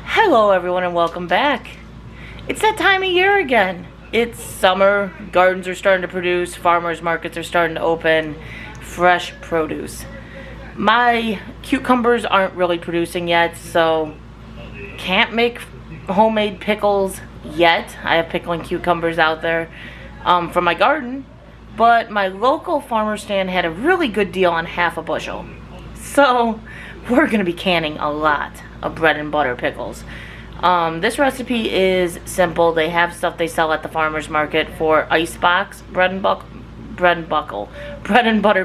Hello everyone and welcome back. It's that time of year again. It's summer, gardens are starting to produce, farmers markets are starting to open, fresh produce. My cucumbers aren't really producing yet, so can't make homemade pickles yet. I have pickling cucumbers out there from my garden, but my local farmer stand had a really good deal on half a bushel. So we're going to be canning a lot of bread and butter pickles. This recipe is simple. They have stuff they sell at the farmer's market for icebox bread and butter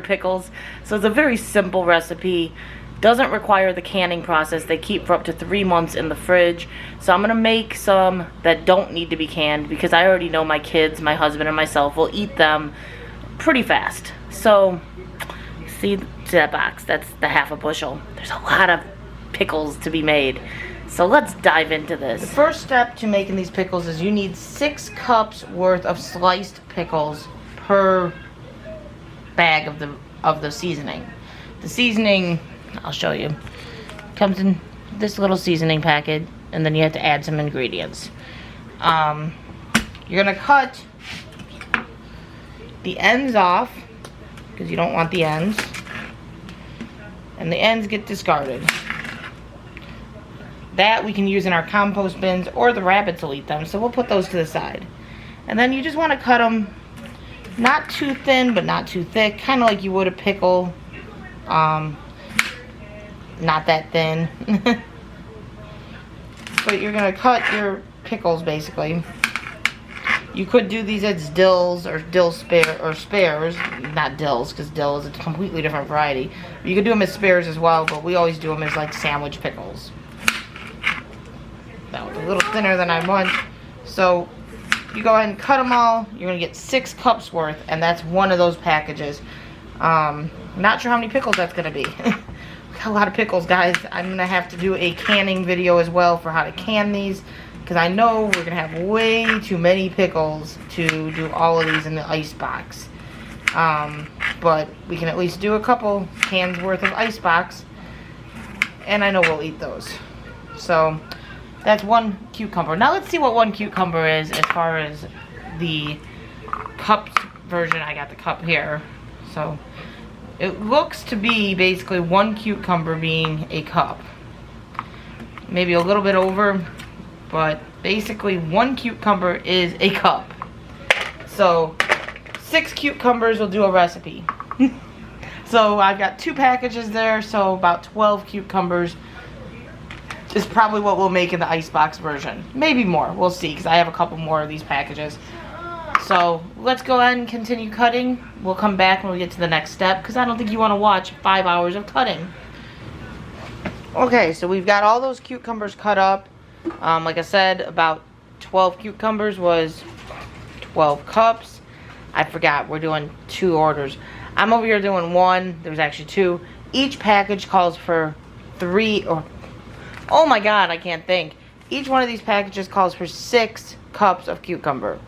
pickles. So it's a very simple recipe. Doesn't require the canning process. They keep for up to 3 months in the fridge. So I'm going to make some that don't need to be canned because I already know my kids, my husband, and myself will eat them pretty fast. So see that box? That's the half a bushel. There's a lot of pickles to be made. So let's dive into this. The first step to making these pickles is you need 6 cups worth of sliced pickles per bag of the seasoning. The seasoning, I'll show you, comes in this little seasoning packet, and then you have to add some ingredients. You're gonna cut the ends off because you don't want the ends, and the ends get discarded. That we can use in our compost bins, or the rabbits will eat them, so we'll put those to the side. And then you just want to cut them not too thin but not too thick, kind of like you would a pickle. Not that thin. But you're going to cut your pickles basically. You could do these as dills or spares, not dills because dill is a completely different variety. You could do them as spares as well, but we always do them as like sandwich pickles. That was a little thinner than I want. So you go ahead and cut them all. You're going to get 6 cups worth, and that's one of those packages. Not sure how many pickles that's going to be. Got a lot of pickles, guys. I'm going to have to do a canning video as well for how to can these, because I know we're going to have way too many pickles to do all of these in the ice box. But we can at least do a couple cans worth of ice box, and I know we'll eat those. So that's 1 cucumber. Now let's see what 1 cucumber is as far as the cup version. I got the cup here. So it looks to be basically 1 cucumber being a cup. Maybe a little bit over, but basically 1 cucumber is a cup. So 6 cucumbers will do a recipe. So I've got 2 packages there, so about 12 cucumbers is probably what we'll make in the icebox version. Maybe more. We'll see, because I have a couple more of these packages. So let's go ahead and continue cutting. We'll come back when we get to the next step, because I don't think you want to watch 5 hours of cutting. Okay, so we've got all those cucumbers cut up. Like I said, about 12 cucumbers was 12 cups. I forgot, we're doing 2 orders. I'm over here doing 1. There's actually 2. Each package calls for 3 or... Oh my god, I can't think. Each one of these packages calls for 6 cups of cucumber.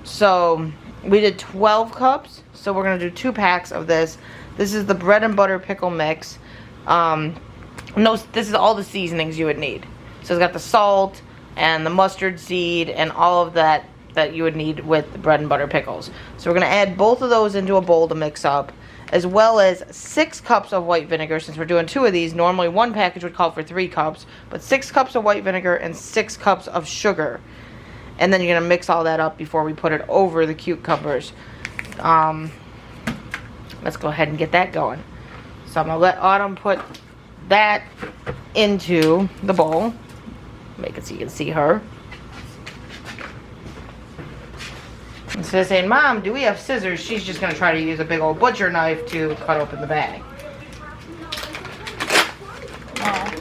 So we did 12 cups. So we're going to do 2 packs of this. This is the bread and butter pickle mix. No, this is all the seasonings you would need. So it's got the salt and the mustard seed and all of that you would need with the bread and butter pickles. So we're going to add both of those into a bowl to mix up, as well as 6 cups of white vinegar. Since we're doing 2 of these, normally 1 package would call for 3 cups, but 6 cups of white vinegar and 6 cups of sugar. And then you're going to mix all that up before we put it over the cucumbers. Let's go ahead and get that going. So I'm going to let Autumn put that into the bowl. Make it so you can see her. Instead of saying, Mom, do we have scissors? She's just going to try to use a big old butcher knife to cut open the bag. Oh.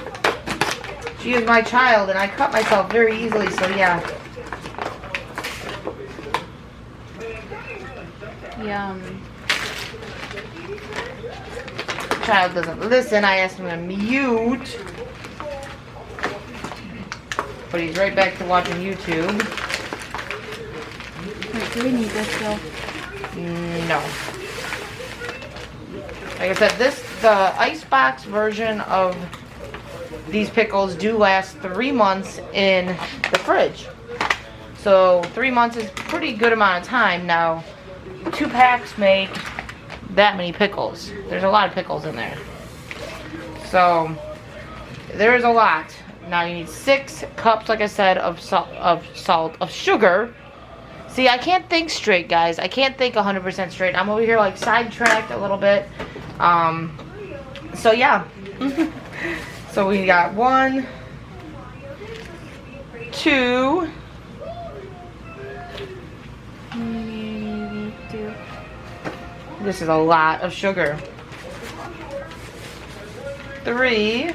She is my child, and I cut myself very easily, so yeah. Yum. Child doesn't listen. I asked him to mute. But he's right back to watching YouTube. Wait, do we need this still? No. Like I said, the icebox version of these pickles do last 3 months in the fridge. So 3 months is a pretty good amount of time. Now, 2 packs make that many pickles. There's a lot of pickles in there. So there is a lot. Now you need 6 cups, like I said, of sugar. See, I can't think straight, guys. I can't think 100% straight. I'm over here like sidetracked a little bit. So yeah. So we got 1, 2. This is a lot of sugar. 3.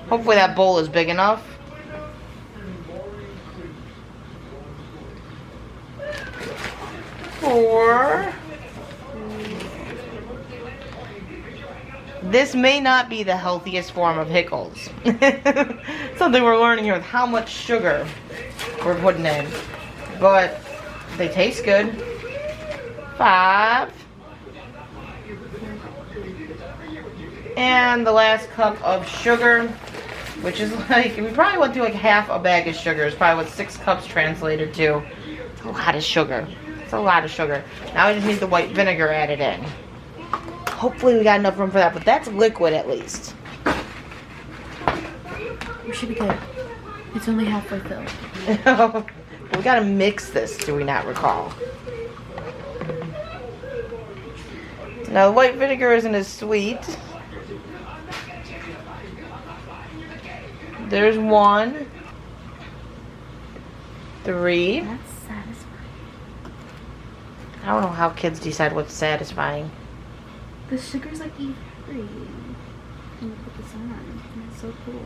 Hopefully that bowl is big enough. 4. This may not be the healthiest form of pickles. Something we're learning here with how much sugar we're putting in. But they taste good. 5. And the last cup of sugar, which is like, we probably went through like half a bag of sugar. It's probably what 6 cups translated to. It's a lot of sugar. It's a lot of sugar. Now we just need the white vinegar added in. Hopefully we got enough room for that, but that's liquid at least. We should be good. It's only halfway filled. We gotta mix this, do we not recall? Now the white vinegar isn't as sweet. There's 1. 3. That's satisfying. I don't know how kids decide what's satisfying. The sugar's like E3. And you put this on. And it's so cool.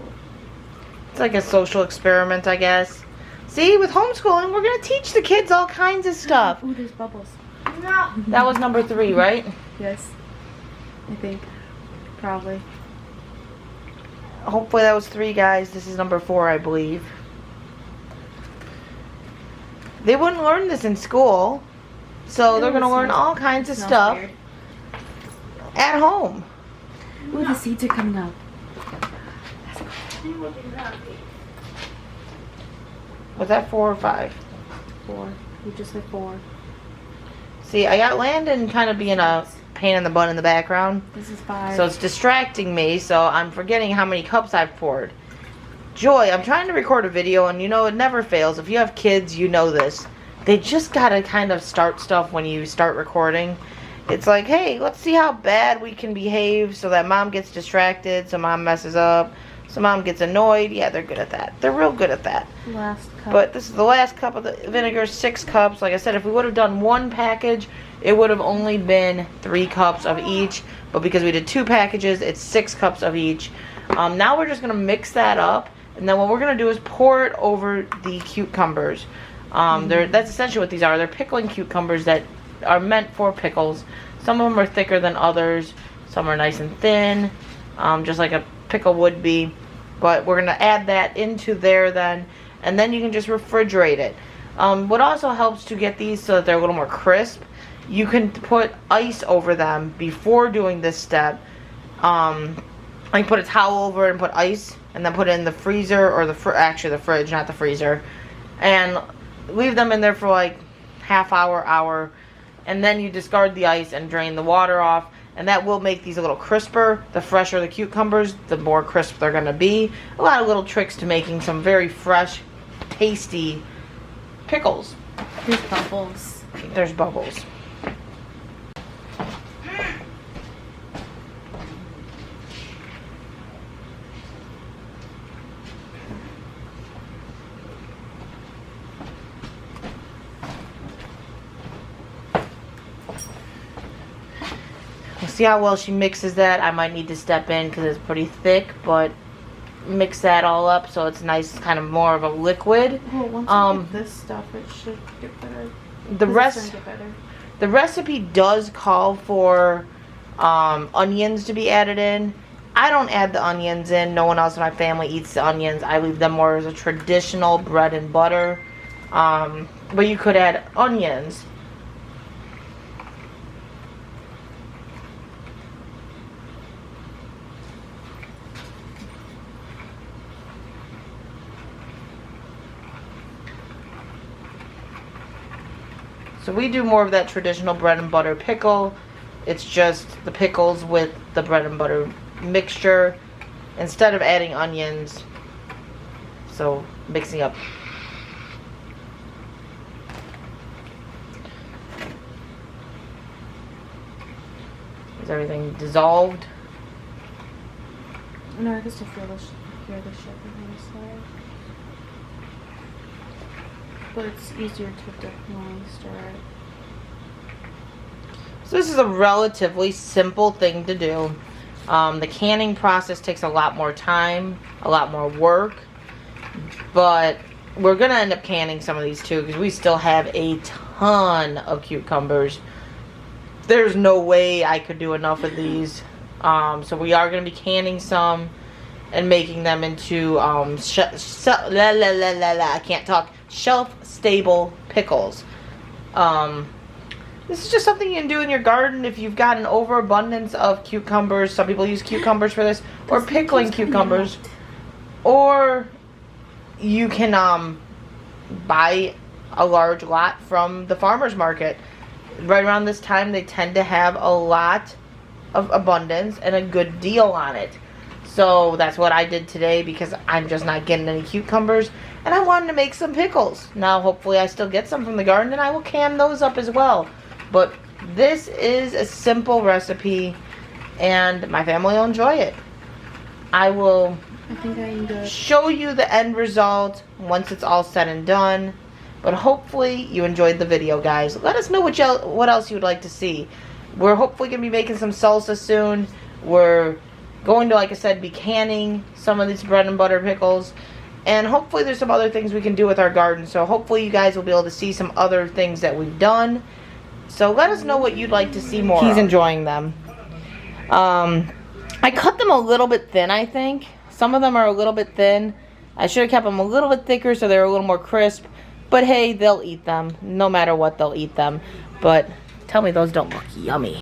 It's like a social experiment, I guess. See, with homeschooling, we're gonna teach the kids all kinds of stuff. Ooh, there's bubbles. No. That was number 3, right? Yes. I think. Probably. Hopefully that was 3, guys. This is number 4, I believe. They wouldn't learn this in school. So they're gonna learn all kinds of stuff weird. at home. Ooh, the seeds are coming up. Was that 4 or 5? 4. You just said 4. See, I got Landon kind of being a pain in the butt in the background. This is 5. So it's distracting me, so I'm forgetting how many cups I've poured. Joy, I'm trying to record a video, and you know it never fails. If you have kids, you know this. They just gotta kind of start stuff when you start recording. It's like, hey, let's see how bad we can behave so that mom gets distracted, so mom messes up, so mom gets annoyed. Yeah, they're good at that. They're real good at that. Last cup. But this is the last cup of the vinegar, 6 cups. Like I said, if we would have done 1 package, it would have only been 3 cups of each. But because we did 2 packages, it's 6 cups of each. Now we're just going to mix that up. And then what we're going to do is pour it over the cucumbers. That's essentially what these are. They're pickling cucumbers that are meant for pickles. Some of them are thicker than others. Some are nice and thin, just like a pickle would be. But we're going to add that into there then. And then you can just refrigerate it. What also helps to get these so that they're a little more crisp, you can put ice over them before doing this step. Like put a towel over it and put ice, and then put it in the freezer, or actually the fridge, not the freezer, and leave them in there for like half hour, and then you discard the ice and drain the water off, and that will make these a little crisper. The fresher the cucumbers, the more crisp they're going to be. A lot of little tricks to making some very fresh, tasty pickles. There's bubbles. There's bubbles. We'll see how well she mixes that. I might need to step in because it's pretty thick, but mix that all up so it's nice, kind of more of a liquid. Well, once you get this stuff, it should get better. The recipe does call for onions to be added in. I don't add the onions in. No one else in my family eats the onions. I leave them more as a traditional bread and butter. But you could add onions. So we do more of that traditional bread and butter pickle. It's just the pickles with the bread and butter mixture instead of adding onions. So mixing up. Is everything dissolved? No, I can still hear the shit on the side. But it's easier to definitely stir it. So this is a relatively simple thing to do. The canning process takes a lot more time, a lot more work, but we're gonna end up canning some of these too because we still have a ton of cucumbers. There's no way I could do enough of these, so we are gonna be canning some and making them into I can't talk, shelf-stable pickles. This is just something you can do in your garden if you've got an overabundance of cucumbers. Some people use cucumbers for this, or pickling cucumbers. Or you can buy a large lot from the farmer's market. Right around this time, they tend to have a lot of abundance and a good deal on it. So that's what I did today because I'm just not getting any cucumbers. And I wanted to make some pickles. Now, hopefully, I still get some from the garden and I will can those up as well. But this is a simple recipe and my family will enjoy it. I will show you the end result once it's all said and done. But hopefully you enjoyed the video, guys. Let us know what else you would like to see. We're hopefully going to be making some salsa soon. We're going to, like I said, be canning some of these bread and butter pickles. And hopefully there's some other things we can do with our garden. So hopefully you guys will be able to see some other things that we've done. So let us know what you'd like to see more. He's enjoying them. I cut them a little bit thin, I think. Some of them are a little bit thin. I should have kept them a little bit thicker so they're a little more crisp. But hey, they'll eat them. No matter what, they'll eat them. But tell me those don't look yummy.